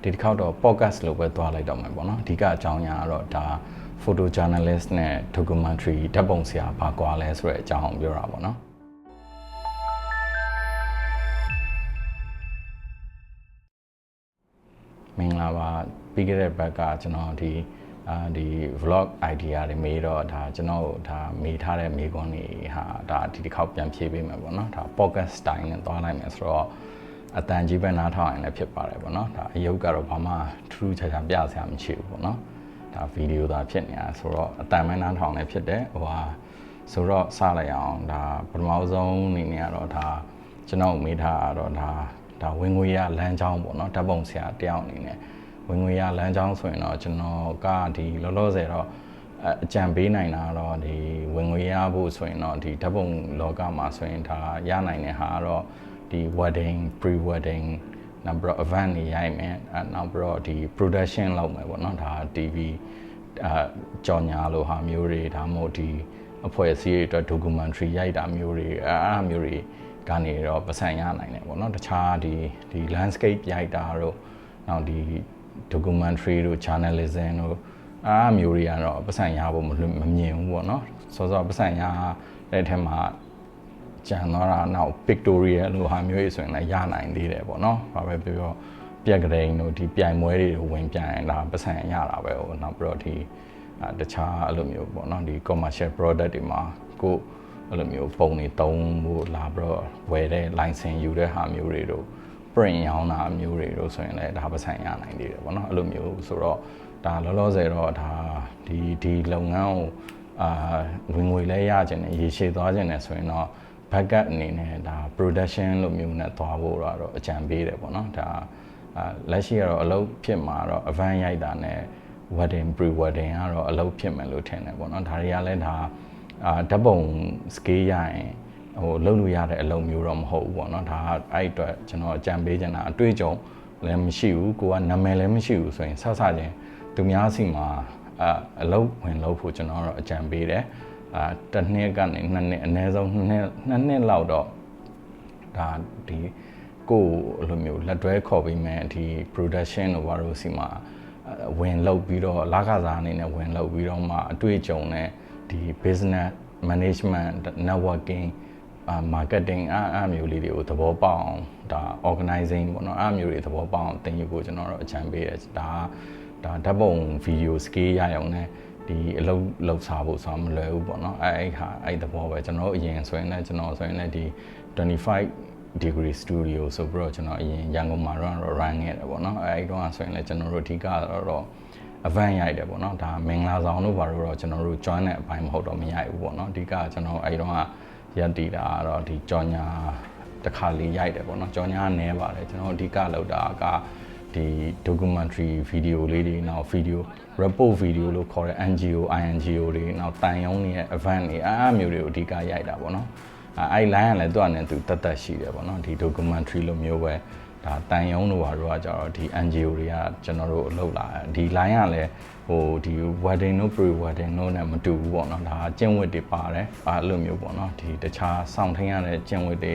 ဒီတစ်ခေါက်တော့ podcast လို့ပဲသွားလိုက်တော့မှာပေါ့နော်အဓိကအကြောင်းအရာကတော့ဒါ photo journalist နဲ့ documentary ဓာတ်ပုံဆရာဘာကွာလဲဆိုတဲ့အကြောင်းပြောတာပေါ့နော်မင်္ဂလာပါပြီးခဲ့တဲ့ဘက်ကကျွန်တော်ဒီ vlog idea တွေမေးတော့ဒါကျွန်တော်ဒါမေးထားတဲ့မေးခွန်းတွေဟာဒါဒီတစ်ခေါက်ပြန်ဖြေပေးမယ်ပေါ့နော်ဒါ podcast style နဲ့သွားလိုက်မယ်ဆိုတော့အတန်ကြီးပဲနားထောင်ရင်လည်းဖြစ်ပါတယ်ပေါ့နော်ဒါအယုတ်ကတော့ဘာမှထူးထူးခြားခြားပြစရာမရှိဘူးပေါ့နော်ဒါဗီဒီယိုသာဖြစ်နေတာဆိုတော့အတန်ပဲနားထောင်လည်းဖြစ်တယ်ဆိုတော့စလိုက်အောင်ဒါပထမဆုံးအနေနဲ့ကတော့ဒါကျွန်တော်မေးထားတော့ဒါဝင်ငွေရလမ်းကြောင်းပေါ့နော်ဓာတ်ပုံဆရာတယောက်အနေနဲ့ဝင်ငွေရလမ်းကြောင်းဆိုရင်တော့ကျွန်တော်ကဒီလောလောဆယ်တော့အကြံပေးနိုင်တာတော့ဒီဝင်ငွေရဖို့ဆိုရင်တော့ဒီဓာတ်ပုံလောကမှာဆိုရင်ဒါရနိုင်တဲ့ဟာတော့ဒီ wedding pre-wedding နောက်ပြီးတော့ event တွေရိုက်မယ်နောက်ပြီးတော့ဒီ production လုပ်မယ်ပေါ့နော်ဒါ TV ကြော်ညာလိုဟာမျိုးတွေဒါမှမဟုတ်ဒီအဖွဲ့အစည်းတွေအတွက် documentary ရိုက်တာမျိုးတွေအဲ့မျိုးတွေကနေတော့ပတ်စံရနိုင်တယ်ပေါ့နော်တခြားဒီ landscape ရိုက်တာတို့နောက်ဒီ documentary တို့ journalism တို့အားမျိုးတွေကတော့ပတ်စံရဖို့မမြင်ဘူးပေါ့နော်စောစောပတ်စံရတဲ့အထက်မှာကျန်တော့တာနောက် pictorial လို့ဟာမျိုးတွေဆိုရင်လည်းရနိုင်သေးတယ်ပေါ့နော်ဘာပဲပြောပြက်ကလေးတို့ဒီပြိုင်ပွဲတွေဝင်ပြိုင်တာပတ်စံရတာပဲဟိုနောက်ပြီးတော့ဒီတခြားအဲ့လိုမျိုးပေါ့နော်ဒီ commercial product တွေမှာကိုအဲ့လိုမျိုးပုံတွေတုံးဖို့လာပြီးတော့ဝယ်တဲ့ license ယူတဲ့ဟာမျိုးတွေတို့ print ရောင်းတာမျိုးတွေတို့ဆိုရင်လည်းဒါပတ်စံရနိုင်သေးတယ်ပေါ့နော်အဲ့လိုမျိုးဆိုတော့ဒါလောလောဆယ်တော့ဒါဒီလုပ်ငန်းကိုဝင်ငွေလဲရခြင်းနဲ့ရေရှည်သွားခြင်းနဲ့ဆိုရင်တော့ backup အနေနဲ့ဒါ production လို့မျိုးနဲ့သွားဖို့တော့အကြံပေးတယ်ပေါ့နော်ဒါလက်ရှိကတော့အလုပ်ဖြစ်မှာတော့ event ရိုက်တာနဲ့ wedding pre-wedding ကတော့အလုပ်ဖြစ်မယ်လို့ထင်တယ်ပေါ့နော်ဒါတွေကလည်းဒါဓာတ်ပုံ scale ရရင်ဟိုလုပ်လို့ရတဲ့အလုပ်မျိုးတော့မဟုတ်ဘူးပေါ့နော်ဒါအဲ့အတွက်ကျွန်တော်အကြံပေးချင်တာအတွေ့အကြုံလည်းမရှိဘူးကိုကနာမည်လည်းမရှိဘူးဆိုရင်ဆက်ချင်းသူများစီမှာအလုပ်ဝင်လုပ်ဖို့ကျွန်တော်တော့အကြံပေးတယ်တစ်နှစ်ကနေ2နှစ်အနည်းဆုံး2နှစ်လောက်တော့ဒါဒီကိုလိုမျိုးလက်တွဲခေါ်ပြီးမယ်ဒီ production တို့ဘာလို့စီမှာဝင်လုပ်ပြီးတော့လကစားအနေနဲ့ဝင်လုပ်ပြီးတော့မှအတွေ့အကြုံနဲ့ဒီ business management networking marketing အားမျိုးလေးတွေကိုသဘောပေါက်အောင်ဒါ organizing ပေါ့နော်အားမျိုးတွေသဘောပေါက်အောင်သင်ယူဖို့ကျွန်တော်တို့အကြံပေးတယ်ဒါဓာတ်ပုံ video scale ရအောင်နဲ့ဒီအလုပ်လုပ်စားဖို့ဆိုတော့မလွယ်ဘူးပေါ့နော်အဲ့သဘောပဲကျွန်တော်အရင်ဆိုရင်လည်းကျွန်တော်ဆိုရင်လည်းဒီ25 degree studio ဆိုပြီးတော့ကျွန်တော်အရင်ရန်ကုန်မှာတော့ run ခဲ့တယ်ပေါ့နော်အဲ့တော့ဆိုရင်လည်းကျွန်တော်တို့အဓိကတော့ event ရိုက်တယ်ပေါ့နော်ဒါမင်္ဂလာဆောင်တို့ဘာလို့တော့ကျွန်တော်တို့ join တဲ့အပိုင်းမဟုတ်တော့မရိုက်ဘူးပေါ့နော်အဓိကကျွန်တော်အဲ့တော့ရက်တီတာကတော့ဒီကြော်ညာတစ်ခါလေးရိုက်တယ်ပေါ့နော်ကြော်ညာနဲပါတယ်ကျွန်တော်အဓိကလောက်တာကဒီ documentary video လေးတွေနောက် video report video လို့ခေါ်တဲ့ NGO INGO တွေနောက်တန်ယုံတွေရဲ့ event တွေအားမျိုးတွေကိုအဓိကရိုက်တာပေါ့နော်အဲ့ line ကလည်းသူ့အနေနဲ့သူတတ်ရှိတယ်ပေါ့နော်ဒီ documentary လိုမျိုးပဲဒါတန်ယုံတို့ကတော့ကြတော့ဒီ NGO တွေကကျွန်တော်တို့လုပ်လာဒီ line ကလည်းဟိုဒီ wedding တို့ pre wedding တို့နဲ့မတူဘူးပေါ့နော်ဒါကျင့်ဝတ်တွေပါတယ်အဲ့လိုမျိုးပေါ့နော်ဒီတခြားစောင့်ထင်းရတဲ့ကျင့်ဝတ်တွေ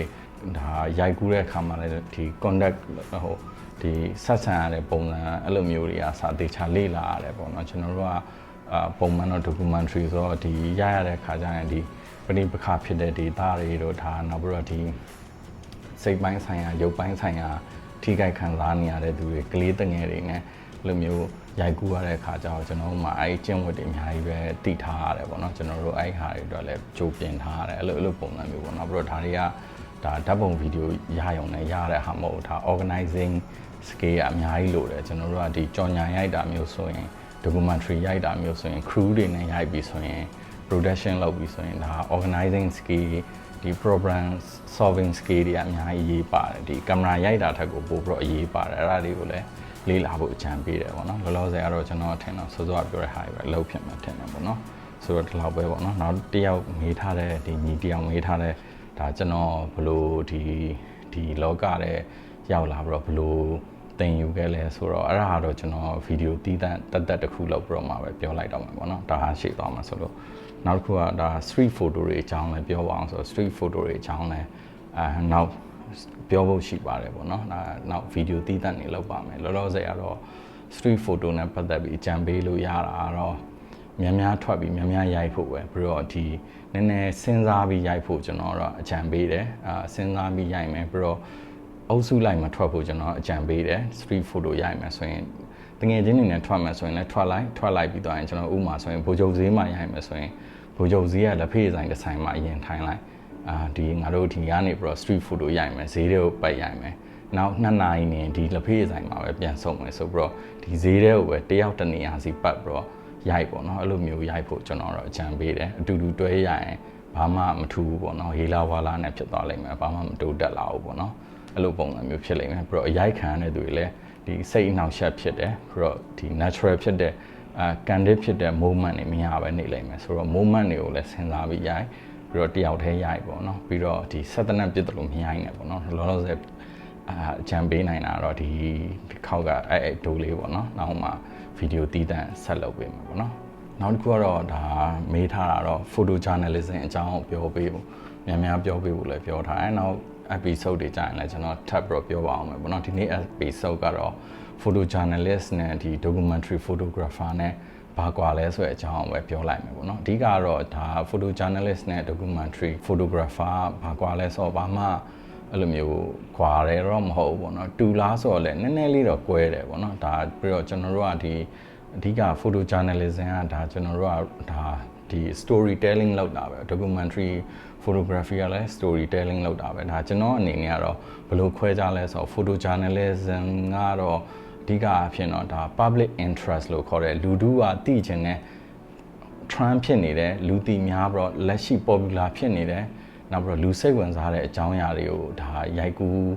ဒါရိုက်ကူးတဲ့အခါမှာလည်းဒီ contact ဟိုဒီဆက်ဆံရတဲ့ပုံစံအဲ့လိုမျိုးတွေကစာတေချာလေ့လာရတယ်ပေါ့နော်ကျွန်တော်တို့ကပုံမှန်တော့ documentary ဆိုတော့ဒီရတဲ့အခါကျရင်ဒီပဋိပက္ခဖြစ်တဲ့ data တွေတို့ဒါနောက်ပြီးတော့ဒီစိတ်ပိုင်းဆိုင်ရာရုပ်ပိုင်းဆိုင်ရာထိခိုက်ခံစားနေရတဲ့သူတွေကလေးတငယ်တွေနဲ့လိုမျိုးရိုက်ကူးရတဲ့အခါကျတော့ကျွန်တော်တို့မှာအဲ့ကျင့်ဝတ်တွေအများကြီးပဲတည်ထားရတယ်ပေါ့နော်ကျွန်တော်တို့အဲ့ဟာတွေတော့လည်းကြိုပြင်ထားရတယ်အဲ့လိုပုံစံမျိုးပေါ့နော်ပြီးတော့ဒါတွေကဒါဓာတ်ပုံဗီဒီယိုရရုံနဲ့ရတဲ့ဟာမဟုတ်ဒါ organizing scale အများကြီးလိုတယ်ကျွန်တော်တို့ကဒီကြော်ညာရိုက်တာမျိုးဆိုရင် documentary ရိုက်တာမျိုးဆိုရင် crew တွေနဲ့ရိုက်ပြီးဆိုရင် production လုပ်ပြီးဆိုရင်ဒါ organizing scale ဒီ program solving scale တွေအများကြီးရေးပါတယ်ဒီကင်မရာရိုက်တာထက်ကိုပိုပြီးတော့အရေးပါတယ်အဲ့ဒါတွေကိုလည်းလေ့လာဖို့အကြံပေးတယ်ပေါ့နော်လောလောဆယ်ကတော့ကျွန်တော်ထင်တော့စောစောပြောတဲ့ဟာတွေပဲလုပ်ဖြစ်မှထင်တယ်ပေါ့နော်ဆိုတော့ဒီလောက်ပဲပေါ့နော်နောက်တစ်ယောက်မေးထားတဲ့ဒီညီတစ်ယောက်မေးထားတဲ့ဒါကျွန်တော်ဘလို့ဒီလောကတဲ့ရောက်လာပြီးတော့ဘလို့သင်ယူခဲ့လဲဆိုတော့အဲ့ဒါတော့ကျွန်တော်ဗီဒီယိုတီးတက်တစ်ခုလောက်ပြီးတော့မှပဲပြောလိုက်တော့မှာပေါ့နော်ဒါဟာရှေ့သွားမှာဆိုလို့နောက်တစ်ခုကဒါ street photo တွေအကြောင်းလည်းပြောပါအောင်ဆိုတော့ street photo တွေအကြောင်းလည်းနောက် ပြောဖို့ရှိပါတယ်ပေါ့နော်နောက်ဗီဒီယိုတီးတက်နေလောက်ပါမယ်လောလောဆယ်ကတော့ street photo နဲ့ပတ်သက်ပြီးအကြံပေးလို့ရတာတော့များထွက်ပြီးများရိုက်ဖို့ပဲပြီးတော့ဒီနည်းနည်းစဉ်းစားပြီးရိုက်ဖို့ကျွန်တော်တော့အကြံပေးတယ်စဉ်းစားပြီးရိုက်မယ်ပြီးတော့အုပ်စုလိုက်မထွက်ဖို့ကျွန်တော်အကြံပေးတယ် street photo ရိုက်မယ်ဆိုရင်တကယ်ချင်းနေနဲ့ထွက်မယ်ဆိုရင်လည်းထွက်လိုက်ပြီးတော့ကျွန်တော်ဥမာဆိုရင်ဘိုးချုပ်ဈေးမှာရိုက်မယ်ဆိုရင်ဘိုးချုပ်ဈေးကလက်ဖေးဆိုင်တစ်ဆိုင်မှာအရင်ထိုင်လိုက်ဒီငါတို့ဒီကနေပြီးတော့ street photo ရိုက်မယ်ဈေးတွေကိုပတ်ရိုက်မယ်နောက်2နာရီနေဒီလက်ဖေးဆိုင်မှာပဲပြန်ဆုံးမယ်ဆိုပြီးတော့ဒီဈေးတွေကိုပဲတယောက်တစ်နေရာစီပတ်ပြီးတော့ရိုက်ပေါ့နော်အဲ့လိုမျိုးရိုက်ဖို့ကျွန်တော်တော့အကြံပေးတယ်အတူတူတွဲရိုက်ရင်ဘာမှမထူဘူးပေါ့နော်ဟေလာဝါလာနဲ့ဖြစ်သွားလိမ့်မယ်ဘာမှမတိုးတက်လာဘူးပေါ့နော်အဲ့လိုပုံစံမျိုးဖြစ်လိမ့်မယ်ပြီးတော့အရိုက်ခံရတဲ့သူတွေလည်းဒီစိတ်အနှောင့်အယှက်ဖြစ်တယ်ပြီးတော့ဒီ natural ဖြစ်တဲ့candid ဖြစ်တဲ့ moment တွေမရပဲနေလိမ့်မယ်ဆိုတော့ moment တွေကိုလည်းစဉ်းစားပြီးရိုက်ပြီးတော့တယောက်တည်းရိုက်ပေါ့နော်ပြီးတော့ဒီဆက်တနက်ပြစ်တယ်လို့မရိုက်နဲ့ပေါ့နော်လောလောဆယ်အကြံပေးနိုင်တာတော့ဒီခေါက်ကအဲ့ဒိုးလေးပေါ့နော်နောက်မှဗီဒီယိုတီးတန့်ဆက်လုပ်ပေးမှာပေါ့နော်နောက်တစ်ခုကတော့ဒါမေးထားတာတော့ photo journalism အကြောင်းကိုပြောပေးဖို့များပြောပေးဖို့လည်းပြောထားတယ်နောက် episode တွေကြာရင်လည်းကျွန်တော်ထပ်ပြီးပြောပါအောင်မယ်ပေါ့နော်ဒီနေ့ episode ကတော့ photo journalist နဲ့ဒီ documentary photographer နဲ့ဘာကွာလဲဆိုတဲ့အကြောင်းပဲပြောလိုက်မယ်ပေါ့နော်အဓိကတော့ဒါ photo journalist နဲ့ documentary photographer ဘာကွာလဲဆိုတော့ဘာမှအဲ့လိုမျိုးကွာတယ်တော့မဟုတ်ဘူးပေါ့နော်တူလားဆိုတော့လည်းနည်းနည်းလေးတော့ကွဲတယ်ပေါ့နော်ဒါပြီးတော့ကျွန်တော်တို့ကဒီအဓိက photo journalism ကဒါကျွန်တော်တို့ကဒါဒီ storytelling လောက်တာပဲ documentary photography ကလည်း storytelling လောက်တာပဲဒါကျွန်တော်အနေနဲ့ကတော့ဘယ်လိုခွဲခြားလဲဆိုတော့ photo journalism ကတော့အဓိကအဖြစ်တော့ဒါ public interest လို့ခေါ်တဲ့လူထုကသိချင်တဲ့ trend ဖြစ်နေတယ်လူသိများပြီးတော့လက်ရှိ popular ဖြစ်နေတယ်နောက်ပြီးတော့လူစိတ်ဝင်စားတဲ့အကြောင်းအရာတွေကိုဒါရိုက်ကူး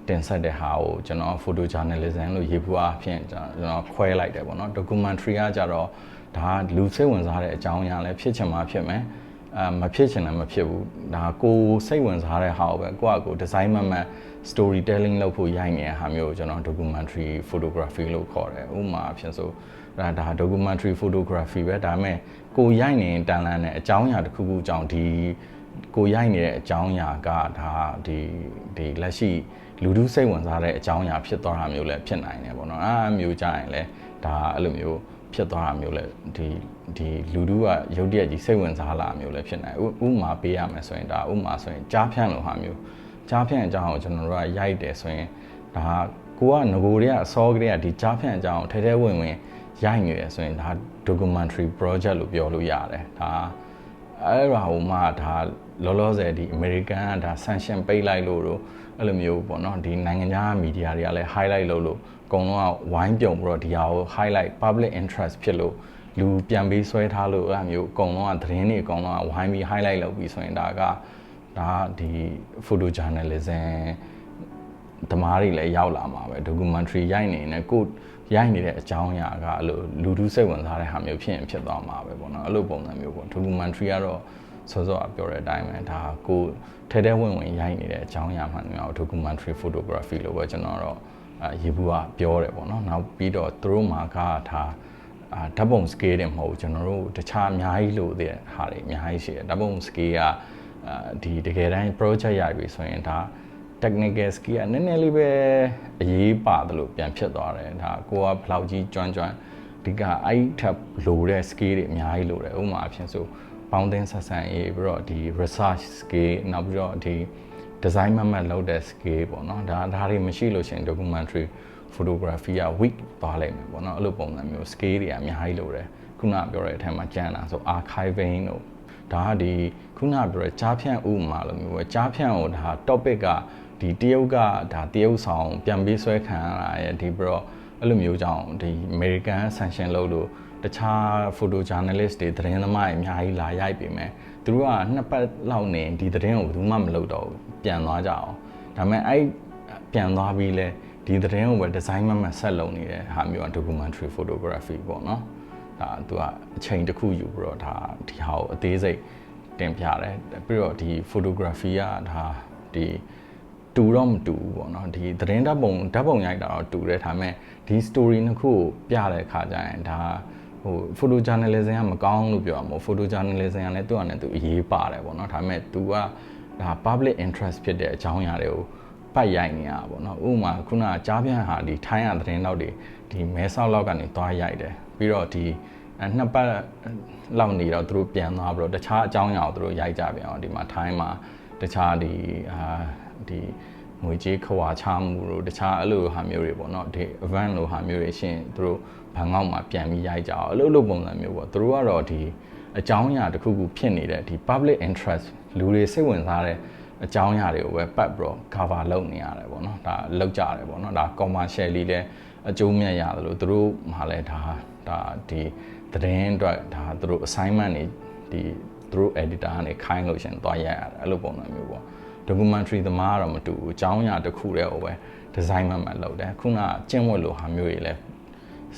တင်ဆက်တဲ့ဟာကိုကျွန်တော် photo journalism လို့ရေးဖို့အဖြစ်ကျွန်တော်ခွဲလိုက်တယ်ပေါ့နော် documentary ကကြတော့ဒါလူစိတ်ဝင်စားတဲ့အကြောင်းအရာလည်းဖြစ်ချင်မှဖြစ်မယ်မဖြစ်ချင်လည်းမဖြစ်ဘူးဒါကိုစိတ်ဝင်စားတဲ့ဟာကိုပဲကို design မှန် storytelling လုပ်ဖို့ရိုက်နေတဲ့ဟာမျိုးကိုကျွန်တော် documentary photography လို့ခေါ်တယ်ဥပမာအဖြစ်ဆိုဒါ documentary photography ပဲဒါပေမဲ့ကိုရိုက်နေတန်လန်းတဲ့အကြောင်းအရာတစ်ခုခုအကြောင်းဒီကိုရိုက်နေတဲ့အကြောင်းအရာကဒါဒီလက်ရှိလူထုစိတ်ဝင်စားတဲ့အကြောင်းအရာဖြစ်သွားတာမျိုးလည်းဖြစ်နိုင်တယ်ပေါ့နော်အဲ့မျိုးကြရင်လည်းဒါအဲ့လိုမျိုးဖြစ်သွားတာမျိုးလည်းဒီလူထုကရုပ်တရက်ကြီးစိတ်ဝင်စားလာမျိုးလည်းဖြစ်နိုင်ဥပမာပေးရမယ်ဆိုရင်ဒါဥပမာဆိုရင်ကြားဖြန့်လိုဟာမျိုးကြားဖြန့်အကြောင်းကိုကျွန်တော်တို့ကရိုက်တယ်ဆိုရင်ဒါကိုကငကိုတွေကအစောကလေးကဒီကြားဖြန့်အကြောင်းကိုထဲဝင်ရိုက်နေတယ်ဆိုရင်ဒါ documentary project လို့ပြောလို့ရတယ်ဒါအဲ့ဒါဟိုမှဒါလောလောဆယ်ဒီ American ကဒါ sanction ပိတ်လိုက်လို့တော့အဲ့လိုမျိုးပေါ့နော်ဒီနိုင်ငံခြားမီဒီယာတွေကလည်း highlight လုပ်လို့အကုန်လုံးကဝိုင်းပြုံပြီးတော့ဒီဟာကို highlight public interest ဖြစ်လို့လူပြန်ပြီးဆွဲထားလို့အဲ့လိုမျိုးအကုန်လုံးကသတင်းတွေအကုန်လုံးကဝိုင်းပြီး highlight လုပ်ပြီးဆိုရင်ဒါဒီ photo journalism ဓမ္မတွေလည်းရောက်လာမှာပဲ documentary ရိုက်နေနေကိုရိုက်နေတဲ့အကြောင်းအရာကအဲ့လိုလူထုစိတ်ဝင်စားတဲ့ဟာမျိုးဖြစ်ရင်ဖြစ်သွားမှာပဲပေါ့နော်အဲ့လိုပုံစံမျိုးပေါ့ documentary ကတော့စောစောပြောတဲ့အတိုင်းပဲဒါကိုထဲဝင်ရိုက်နေတဲ့အကြောင်းအရာမှန်တယ် documentary photography လို့ပဲကျွန်တော်တော့ရေဘူးကပြောတယ်ပေါ့နော်နောက်ပြီးတော့သူတို့မှာကဒါဓာတ်ပုံ scale တွေမဟုတ်ကျွန်တော်တို့တခြားအများကြီးလို့တဲ့ဟာတွေအများကြီးရှိတယ်ဓာတ်ပုံ scale ကဒီတကယ်တမ်း project ရိုက်ပြီဆိုရင်ဒါ technical skill ကနည်းနည်းလေးပဲအရေးပါတယ်လို့ပြန်ဖြစ်သွားတယ်ဒါကိုကဘယ်လောက်ကြီးကျွမ်းဒီကအဲ့ထပ်လိုတဲ့ skill တွေအများကြီးလိုတယ်ဥပမာအဖြစ်ဆိုပေါင်းတင်ဆက်ဆံရေးပြီးတော့ဒီ research skill နောက်ပြီးတော့ဒီ design မှတ်လုပ်တဲ့ skill ပေါ့နော်ဒါတွေမရှိလို့ရှိရင် documentary photography က weak သွားလိမ့်မယ်ပေါ့နော်အဲ့လိုပုံစံမျိုး skill တွေအများကြီးလိုတယ်ခုနပြောတဲ့အထက်မှာကျန်တာဆို archiving တို့ဒါကဒီခုနပြောတဲ့ကြားဖြန့်ဥပမာလိုမျိုးပဲကြားဖြန့်ကိုဒါ topic ကဒီတရုတ်ကဒါတရုတ်ဆောင်ပြန်ပေးဆွဲခံရတာရဲ့ဒီပြီးတော့အဲ့လိုမျိုးကြောင့်ဒီ American sanction လုပ်လို့တခြား photo journalist တွေသတင်းသမားတွေအများကြီးလာရိုက်ပြီမယ်သူတို့ကနှစ်ပတ်လောက်နေဒီသတင်းကိုဘယ်သူမှမလုပ်တော့ဘူးပြန်သွားကြအောင်ဒါပေမဲ့အဲ့ပြန်သွားပြီးလဲဒီသတင်းကိုပဲ design မှဆက်လုပ်နေတဲ့ဟာမျိုးက documentary photography ပေါ့နော်ဒါသူကအချိန်တစ်ခုယူပြီးတော့ဒါဒီဟာကိုအသေးစိတ်တင်ပြတယ်ပြီးတော့ဒီ photography ကဒါဒီတူတော့မတူဘူးပေါ့နော်ဒီသတင်းဓာတ်ပုံရိုက်တာတော့တူတယ်ဒါပေမဲ့ဒီ story နှစ်ခုကိုပြတဲ့အခါကျရင်ဒါဟို photo journalism ကမကောင်းလို့ပြောရမှာ photo journalism ကလည်းသူ့အနေနဲ့သူအရေးပါတယ်ပေါ့နော်ဒါပေမဲ့ तू ကဒါ public interest ဖြစ်တဲ့အကြောင်းအရာတွေကို ပတ်ရိုက်နေရပါဘောနော်ဥပမာခုနကကြားပြန်ဟာဒီထိုင်းရသတင်းလောက်တွေဒီမဲဆောက်လောက်ကနေသွားရိုက်တယ်ပြီးတော့ဒီနှစ်ပတ်လောက်နေတော့သူတို့ပြန်သွားပြီးတော့တခြားအကြောင်းအရာကိုသူတို့ရိုက်ကြပြန်အောင်ဒီမှာထိုင်းမှာတခြားဒီငွေကြေးခွာချမှုတို့တခြားအဲ့လိုဟာမျိုးတွေပေါ့နော်ဒီ event လိုဟာမျိုးတွေရှင်သူတို့ဘန်ကောက်မှာပြန်ပြီးရိုက်ကြအောင်အဲ့လိုပုံစံမျိုးပေါ့သူတို့ကတော့ဒီအကြောင်းအရာတစ်ခုခုဖြစ်နေတဲ့ဒီ public interest လူတွေစိတ်ဝင်စားတဲ့အကြောင်းအရာတွေကိုပဲပတ်ပြီးတော့ cover လုပ်နေရတယ်ပေါ့နော်ဒါလောက်ကြတယ်ပေါ့နော်ဒါ commercially လည်းအကျိုးမြတ်ရတယ်လို့သူတို့မှလည်းဒါဒီသတင်းအတွက်ဒါသူတို့ assignment တွေဒီသူတို့ editor ကနေခိုင်းလို့ရှင်သွားရိုက်ရတယ်အဲ့လိုပုံစံမျိုးပေါ့ documentary သမားကတော့မတူဘူးအကြောင်းအရာတစ်ခုတည်းကိုပဲ design မှလုပ်တယ်ခုနကျင့်ဝတ်လိုဟာမျိုးတွေလည်း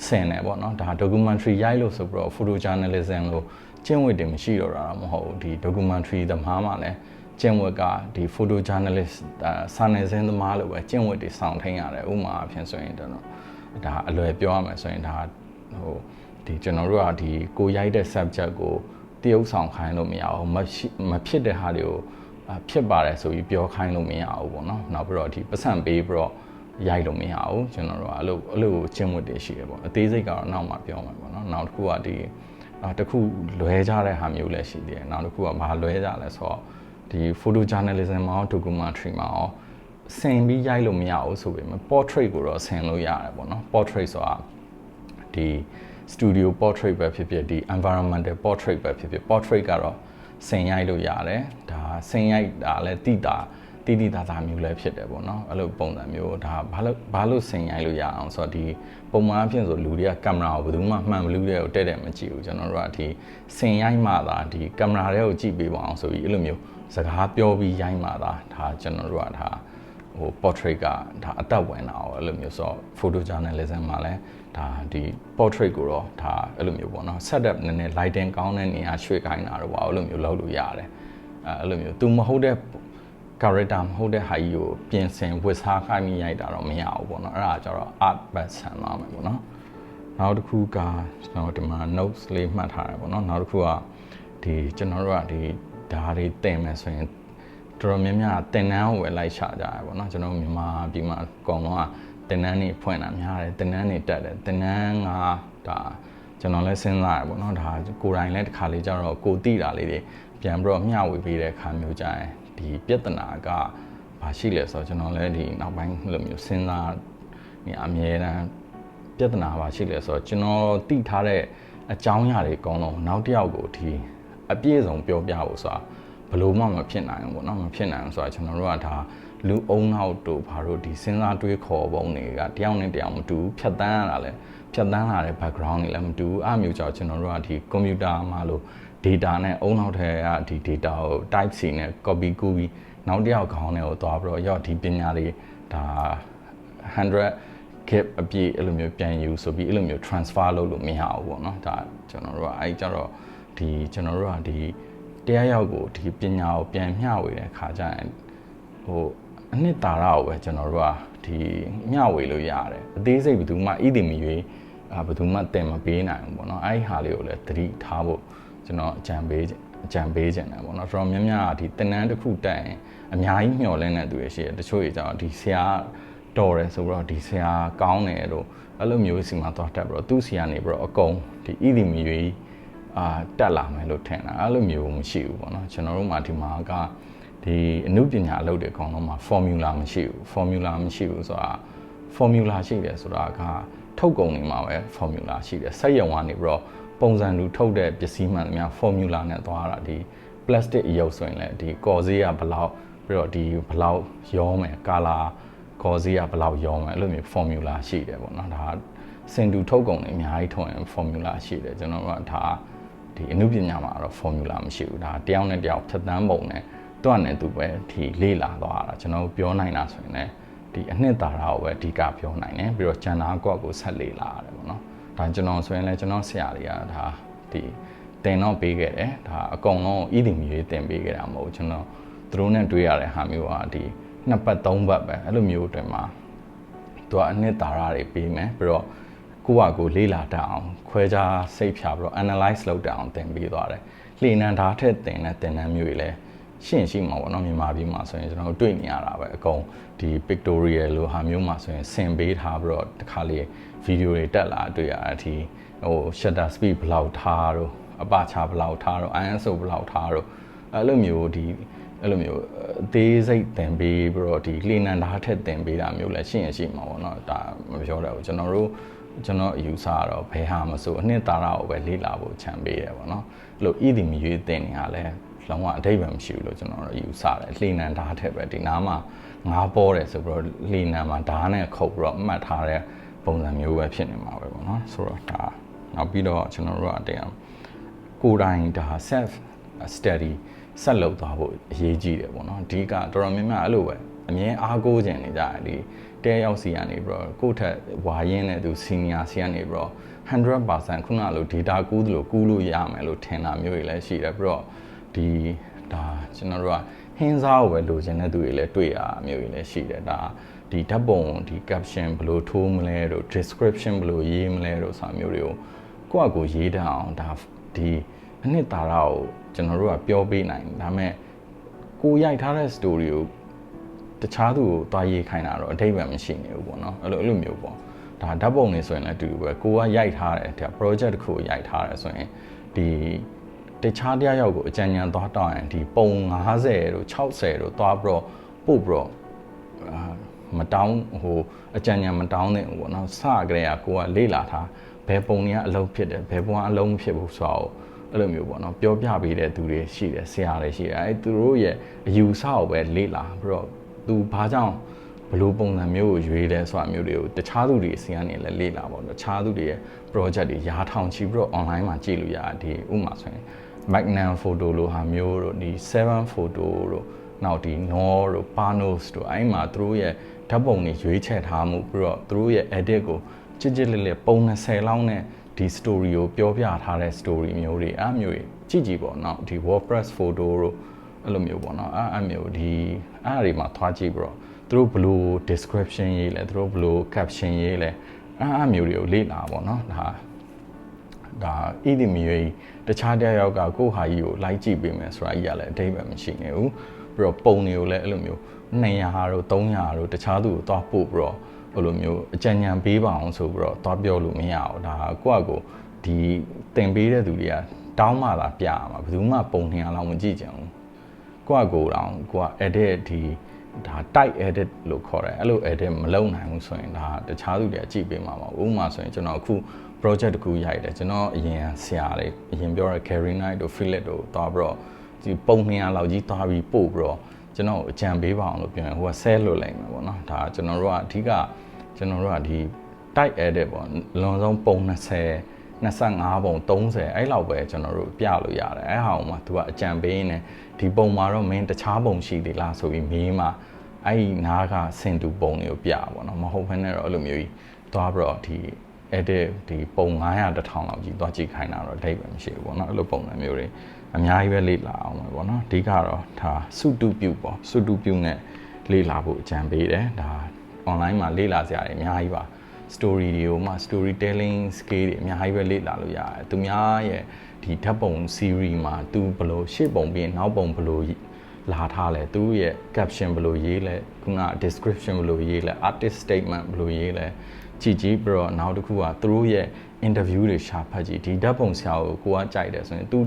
ဆင်တယ်ပေါ့နော်ဒါ documentary ရိုက်လို့ဆိုပြီးတော့ photo journalism လို့ကျင့်ဝတ်တွေမရှိတော့တာမဟုတ်ဘူးဒီ documentary သမားမှလည်းကျင့်ဝတ်ကဒီ photo journalist စာနယ်ဇင်းသမားလိုပဲကျင့်ဝတ်တွေစောင့်ထိန်ရတယ်ဥပမာအဖြစ်ဆိုရင်တော့ဒါအလွယ်ပြောရမယ်ဆိုရင်ဒါဒီကျွန်တော်တို့ကဒီကိုရိုက်တဲ့ subject ကိုတရုပ်ဆောင်ခိုင်းလို့မရအောင်မဖြစ်တဲ့ဟာတွေကိုဖြစ်ပါတယ်ဆိုပြီးပြောခိုင်းလို့မရဘူးပေါ့နော်နောက်ပြီးတော့ဒီပတ်စံပေးပြီးတော့ရိုက်လို့မရဘူးကျွန်တော်တို့ကအဲ့လိုကျင့်ဝတ်တွေရှိတယ်ပေါ့အသေးစိတ်ကတော့နောက်မှပြောမှာပေါ့နော်နောက်တစ်ခုကဒီတစ်ခုလွဲကြတဲ့ဟာမျိုးလည်းရှိသေးတယ်နောက်တစ်ခုကဘာလွဲကြလဲဆိုတော့ဒီ photo journalism မှာ documentary မှာဆင်ပြီးရိုက်လို့မရဘူးဆိုပေမဲ့ portrait ကိုတော့ဆင်လို့ရတယ်ပေါ့နော် portrait ဆိုတာဒီ studio portrait ပဲဖြစ်ဖြစ်ဒီ environmental portrait ပဲဖြစ်ဖြစ် portrait ကတော့ဆင်ရိုက်လို့ရတယ်ဒါဆင်ရိုက်တာလည်းတိတာမျိုးလည်းဖြစ်တယ်ပေါ့နော်အဲ့လိုပုံစံမျိုးဒါဘာလို့ဆင်ရိုက်လို့ရအောင်ဆိုတော့ဒီပုံမှန်အဖြစ်ဆိုလူတွေကကင်မရာကိုဘယ်သူမှမှန်မလို့တဲ့ကိုတဲ့မကြည့်ဘူးကျွန်တော်တို့ကဒီဆင်ရိုက်မှသာဒီကင်မရာတွေကိုကြည့်ပေးပါအောင်ဆိုပြီးအဲ့လိုမျိုးစကားပြောပြီးရိုက်မှသာဒါကျွန်တော်တို့ကဒါportrait ကဒါအသက်ဝင်တာအဲ့လိုမျိုးဆိုတော့ photo journalism မှာလည်းဒါဒီ portrait ကိုတော့ဒါအဲ့လိုမျိုးပေါ့နော် setup နည်းနည်း lighting ကောင်းတဲ့နေရာရွှေ့ခိုင်းတာတော့ဘာအဲ့လိုမျိုးလုပ်လို့ရတယ်အဲ့လိုမျိုး तू မဟုတ်တဲ့ character မဟုတ်တဲ့ဟာကြီးကိုပြင်ဆင်ဝစ်စားခိုင်းပြီးရိုက်တာတော့မရဘူးပေါ့နော်အဲ့ဒါကျတော့ art ဘက်ဆန်သွားမယ်ပေါ့နော်နောက်တစ်ခုကကျွန်တော်ဒီမှာ notes လေးမှတ်ထားတယ်ပေါ့နော်နောက်တစ်ခုကဒီကျွန်တော်တို့ကဒီဓာတ်တွေတင်မယ်ဆိုရင်တော်တော်များများတင်နန်းကိုပဲလိုက်ရှာကြရပေါ့နော်ကျွန်တော်မြန်မာပြည်မှာအကောင်လုံးကတင်နန်းတွေဖွင့်တာများတယ်တင်နန်းတွေတက်တယ်တင်နန်းကဒါကျွန်တော်လည်းစဉ်းစားရပေါ့နော်ဒါကိုယ်တိုင်လည်းတစ်ခါလေးကျတော့ကိုတိတာလေးတွေပြန်ပြီးတော့မျှဝေပေးတဲ့အခါမျိုးကြရင်ဒီပြဿနာကဘာရှိလဲဆိုတော့ကျွန်တော်လည်းဒီနောက်ပိုင်းလိုမျိုးစဉ်းစားနေအမြဲတမ်းပြဿနာဘာရှိလဲဆိုတော့ကျွန်တော်တိထားတဲ့အကြောင်းအရာတွေအကုန်လုံးနောက်တစ်ယောက်ကိုဒီအပြည့်စုံပြောပြဖို့ဆိုတာဘယ်လိုမှမဖြစ်နိုင်ဘူးပေါ့နော်မဖြစ်နိုင်ဘူးဆိုတာကျွန်တော်တို့ကဒါလူအုံနောက်တို့ဘာလို့ဒီစဉ်းစားတွေးခေါ်ပုံတွေကတယောက်နဲ့တယောက်မတူဘူးဖြတ်တန်းရတာလဲဖြတ်တန်းလာတဲ့ background တွေလည်းမတူဘူးအဲ့မျိုးကြောင့်ကျွန်တော်တို့ကဒီ computer မှာလို့ data နဲ့အုံနောက်ထဲကဒီ data ကို type C နဲ့ copy ကူးပြီးနောက်တစ်ယောက်ခေါင်းထဲကိုသွားပြီးတော့ရော့ဒီပညာတွေဒါ100 gig အပြည့်အဲ့လိုမျိုးပြန်ယူဆိုပြီးအဲ့လိုမျိုး transfer လုပ်လို့မရဘူးပေါ့နော်ဒါကျွန်တော်တို့ကအဲ့ကြတော့ဒီကျွန်တော်တို့ကဒီတရားရောက်ကိုဒီပညာကိုပြန်မျှဝေတဲ့ခါကျရင်အနှစ်သာရကိုပဲကျွန်တော်တို့ကဒီမျှဝေလို့ရတယ်အသေးစိတ်ဘယ်သူမှဣတိမီရွေးဘယ်သူမှတင်မပေးနိုင်ဘူးပေါ့နော်အဲ့ဒီဟာလေးကိုလည်းသတိထားဖို့ကျွန်တော်အကြံပေးခြင်းတယ်ပေါ့နော်ဆိုတော့များများဒီတင်နန်းတစ်ခုတက်ရင်အများကြီးမျှော်လင့်တဲ့သူတွေရှိတယ်တချို့တွေကျတော့ဒီဆရာတော်တယ်ဆိုတော့ဒီဆရာကောင်းတယ်တို့အဲ့လိုမျိုးစီမှာသွားတက်ပြီးတော့သူ့ဆရာနေပြီးတော့အကုန်ဒီဣတိမီရွေးတက်လာမယ်လို့ထင်တာအဲ့လိုမျိုးမရှိဘူးပေါ့နော်ကျွန်တော်တို့မှဒီမှာကဒီအနုပညာအလုပ်တွေအကောင်လုံးမှာ formula မရှိဘူးဆိုတာ formula ရှိတယ်ဆိုတာကထုတ်ကုန်နေမှာပဲ formula ရှိတယ်စက်ရုံကနေပြီးတော့ပုံစံလူထုတ်တဲ့ပစ္စည်းမှန်များ formula နဲ့သွားတာဒီ plastic အယုတ်ဆိုရင်လည်းဒီကော်စေးကဘယ်လောက်ပြီးတော့ဒီဘယ်လောက်ရောမယ် color ကော်စေးကဘယ်လောက်ရောမယ်အဲ့လိုမျိုး formula ရှိတယ်ပေါ့နော်ဒါစင်တူထုတ်ကုန်နေအများကြီးထုတ်ရင် formula ရှိတယ်ကျွန်တော်တို့ကဒါဒီအနုပညာမှာတော့ formula မရှိဘူးဒါတယောက်နဲ့တယောက်ဖြတ်တန်းပုံနဲ့တွန့်နေသူပဲဒီလေ့လာသွားတာကျွန်တော်ပြောနိုင်တာဆိုရင်လည်းဒီအနှစ်သာရကိုပဲအဓိကပြောနိုင်တယ်ပြီးတော့ကျန်တာကွက်ကိုဆက်လေ့လာရတယ်ပေါ့နော်ဒါကျွန်တော်ဆိုရင်လည်းကျွန်တော်ဆရာတွေကဒါဒီတင်တော့ပေးခဲ့တယ်ဒါအကုန်လုံးဣတိမီရေးတင်ပေးခဲ့တာမဟုတ်ကျွန်တော်သူတို့နဲ့တွေ့ရတဲ့ဟာမျိုးကဒီ2ပတ်3ပတ်ပဲအဲ့လိုမျိုးတွင်မှာသူကအနှစ်သာရတွေပေးမယ်ပြီးတော့ကိုယ့်ဟာကိုယ်လေ့လာတတ်အောင်ခွဲခြားစိတ်ဖြာပြီးတော့ analyze လုပ်တတ်အောင်သင်ပေးသွားတယ်။လှေနံဓာတ်ထက်သင်တဲ့သင်တန်းမျိုးတွေလည်း ရှင်းရှိမှာပေါ့နော်မြန်မာပြည်မှာဆိုရင်ကျွန်တော်တွေ့နေရတာပဲအကုန်ဒီ pictorial လိုဟာမျိုးမှာဆိုရင်ဆင်ပေးထားပြီးတော့တစ်ခါလေဗီဒီယိုတွေတက်လာတွေ့ရတဲ့အထိဟို shutter speed ဘယ်လောက်ထားတော့အပချာဘယ်လောက်ထားတော့ ISO ဘယ်လောက်ထားတော့အဲ့လိုမျိုးအဲ့လိုမျိုးအသေးစိတ်တင်ပေးပြီးတော့ဒီလေနံဓာတ်ထက်တင်ပေးတာမျိုးလည်းရှင်းရရှိမှာပေါ့နော်ဒါမပြောတော့ဘူးကျွန်တော်အယူဆကတော့ဘယ်ဟာမဆိုအနှစ်သာရကိုပဲလေ့လာဖို့ခြံပေးတယ်ပေါ့နော်အဲ့လိုဤဒီမရွေးတင်နေတာလည်းလုံးဝအဓိပ္ပာယ်မရှိဘူးလို့ကျွန်တော်တို့ယူဆတယ်လေနံဓာတ်ထက်ပဲဒီနားမှာငါးပေါ်တယ်ဆိုပြီးတော့လေနံမှာဓာတ်နဲ့ခုတ်ပြီးတော့မှတ်ထားတဲ့ပုံစံမျိုးပဲဖြစ်နေမှာပဲပေါ့နော်ဆိုတော့ဒါနောက်ပြီးတော့ကျွန်တော်တို့ကတရားကိုယ်တိုင်ဒါ self study ဆက်လုပ်သွားဖို့အရေးကြီးတယ်ပေါ့နော်အဓိကတော်တော်များများအဲ့လိုပဲအမြဲအားကိုးခြင်းနေကြတယ်ဒီတဲရောက်စီကနေပြီးတော့ကိုယ့်ထက်ဝါရင်းတဲ့သူ senior စီကနေပြီးတော့ 100% ခုနလို data ကူးသလိုကူးလို့ရမယ်လို့ထင်တာမျိုးတွေလည်းရှိတယ်ပြီးတော့ဒီဒါကျွန်တော်တို့ကဟင်းစားကိုပဲလိုချင်တဲ့သူတွေလည်းတွေ့ရမျိုးတွေလည်းရှိတယ်ဒါဒီဓာတ်ပုံဒီ caption ဘယ်လိုထိုးမလဲတို့ description ဘယ်လိုရေးမလဲတို့ဆိုတာမျိုးတွေကိုယ့်အကိုရေးတတ်အောင်ဒါဒီအနှစ်သာရကိုကျွန်တော်တို့ကပြောပေးနိုင်ဒါပေမဲ့ကိုရိုက်ထားတဲ့ story ကိုတခြားသူကိုတွားရေးခိုင်းတာတော့အဓိပ္ပာယ်မရှိနေဘူးပေါ့နော်အဲ့လိုမျိုးပေါ့ဒါဓာတ်ပုံတွေဆိုရင်လည်းအတူတူပဲကိုကရိုက်ထားတယ်ဒါ project တစ်ခုကိုရိုက်ထားတယ်ဆိုရင်ဒီတခြားတရားရောက်ကိုအကြံဉာဏ်သွားတောင်းရင်ဒီပုံ50တို့60တို့သွားပြီးတော့ပို့ပြီးတော့မတောင်းဟိုအကြံဉာဏ်မတောင်းတဲ့ဘူးပေါ့နော်စကြတဲ့ကိုကလေ့လာထားဘယ်ပုံတွေကအလုံးဖြစ်တယ်ဘယ်ပုံကအလုံးမဖြစ်ဘူးဆိုတော့အဲ့လိုမျိုးပေါ့နော်ပြောပြပေးတဲ့သူတွေရှိတယ်ဆရာတွေရှိတယ်အဲ့သူတို့ရဲ့အယူဆကိုပဲလေ့လာပြီးတော့သူဘာကြောင့်ဘယ်လိုပုံစံမျိုးကိုရွေးလဲဆိုတာမျိုးတွေကိုတခြားသူတွေအစီအကနေလည်းလေ့လာပေါ့တခြားသူတွေရဲ့ project တွေရာထောင်ချီပြီးတော့ online မှာကြည့်လို့ရတယ်ဒီဥပမာဆိုရင် Magnum photo လိုဟာမျိုးတို့ဒီ7 photo တို့နောက်ဒီ Nor တို့ Panos တို့အဲ့မှာသူတို့ရဲ့ဓာတ်ပုံတွေရွေးချယ်ထားမှုပြီးတော့သူတို့ရဲ့ edit ကိုကြစ်လေးပုံ20လောက်နဲ့ဒီ story ကိုပြောပြထားတဲ့ story မျိုးတွေအဲ့မျိုးတွေကြည့်ပေါ့နော်ဒီ WordPress photo တို့အဲ့လိုမျိုးပေါ့နော်အဲ့မျိုးဒီအဲ့အရာတွေမှာသွားကြည့်ပြီးတော့သူတို့ဘယ်လို description ရေးလဲသူတို့ဘယ်လို caption ရေးလဲအဲ့မျိုးတွေကိုလေ့လာပေါ့နော်ဒါဣတိမီရေးတခြားတရားရောက်ကကိုယ့်ဟာကြီးကိုလိုက်ကြည့်ပေးမယ်ဆိုတာကြီးကလည်းအဓိပ္ပာယ်မရှိနေဘူးပြီးတော့ပုံတွေကိုလည်းအဲ့လိုမျိုး200တို့300တို့တခြားသူကိုသွားပို့ပြီးတော့ဟိုလိုမျိုးအကြံဉာဏ်ပေးပါအောင်ဆိုပြီးတော့သွားပြောလို့မရဘူးဒါကိုယ့်အကိုဒီတင်ပေးတဲ့သူတွေကတောင်းမှလာပြရမှာဘယ်သူမှပုံ200လောက်မကြည့်ကြဘူးကိုယ့်အကိုတောင်ကိုက edit ဒီဒါ type edit လို့ခေါ်တယ်အဲ့လို edit မလုပ်နိုင်ဘူးဆိုရင်ဒါတခြားသူတွေကကြည့်ပေးမှာပါဥပမာဆိုရင်ကျွန်တော်အခု project တစ်ခုရိုက်တယ်ကျွန်တော်အရင်ဆရာလေးအရင်ပြောတဲ့ Carry Night တို့ Philip တို့တွားပြီးတော့ဒီပုံ200လောက်ကြီးတွားပြီးပို့ပြီးတော့ကျွန်တော်အကြံပေးပါအောင်လို့ပြောရင်ဟိုက sell လုပ်လိုက်မှာပေါ့နော်ဒါကျွန်တော်တို့ကအဓိကကျွန်တော်တို့ကဒီ type edit ပေါ့လွန်ဆုံးပုံ20 25ပုံ30အဲ့လောက်ပဲကျွန်တော်တို့ပြလို့ရတယ်အဲ့ဟာကိုမှ तू ကအကြံပေးနေဒီပုံမှာတော့မင်းတခြားပုံရှိသေးလားဆိုပြီးမေးမှအဲ့ဒီနားကစင်တူပုံတွေကိုပြပါတော့မဟုတ်ဘဲနဲ့တော့အဲ့လိုမျိုးကြီးသွားပြီးတော့ဒီ edit ဒီပုံ900 1000လောက်ကြီးသွားကြည့်ခိုင်းတာတော့အဓိပ္ပာယ်မရှိဘူးပေါ့နော်အဲ့လိုပုံစံမျိုးတွေအများကြီးပဲလေ့လာအောင်ပဲပေါ့နော်အဓိကတော့ဒါစုတုပြုပေါ့စုတုပြုနဲ့လေ့လာဖို့အကြံပေးတယ်ဒါ online မှာလေ့လာစရာတွေအများကြီးပါ story တွေကိုမှ storytelling skill တွေအများကြီးပဲလေ့လာလို့ရတယ်သူများရဲ့ဒီဓာတ်ပုံ series မှာသူဘယ်လိုရှေ့ပုံပြီးနောက်ပုံဘယ်လိုလာထားလဲသူရဲ့ caption ဘယ်လိုရေးလဲခုန description ဘယ်လိုရေးလဲ artist statement ဘယ်လိုရေးလဲကြည့်ပြီးတော့နောက်တစ်ခုကသူတို့ရဲ့ interview တွေရှာဖတ်ကြည့်ဒီဓာတ်ပုံဆရာကိုကကြိုက်တယ်ဆိုရင်သူ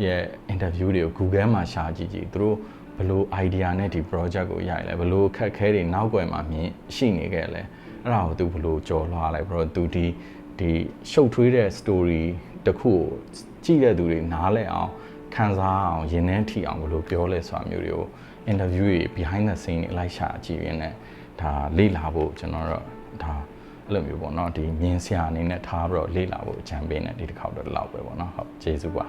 ရဲ့ interview တွေကို Google မှာရှာကြည့်သူတို့ဘယ်လို idea နဲ့ဒီ project ကိုရိုက်လဲဘယ်လိုအခက်အခဲတွေနောက်ွယ်မှာမြင်ရှိနေခဲ့လဲအဲ့ဒါကိုသူဘယ်လိုကြော်လွှားလဲဘယ်လိုသူဒီရှုပ်ထွေးတဲ့ story တစ်ခုကိုကြည့်တဲ့သူတွေနားလည်အောင်ခံစားအောင်ရင်ထဲထိအောင်ဘယ်လိုပြောလဲဆိုတာမျိုးတွေကို interview တွေ behind the scene တွေလိုက်ရှာကြည့်ရင်းနဲ့ဒါလေ့လာဖို့ကျွန်တော်တို့ဒါအဲ့လိုမျိုးပေါ့နော်ဒီမြင်ဆရာအနေနဲ့ထားပြီးတော့လေ့လာဖို့အကြံပေးနေဒီတစ်ခေါက်တော့လောက်ပဲပေါ့နော်ဟုတ်ကျေးဇူးပါ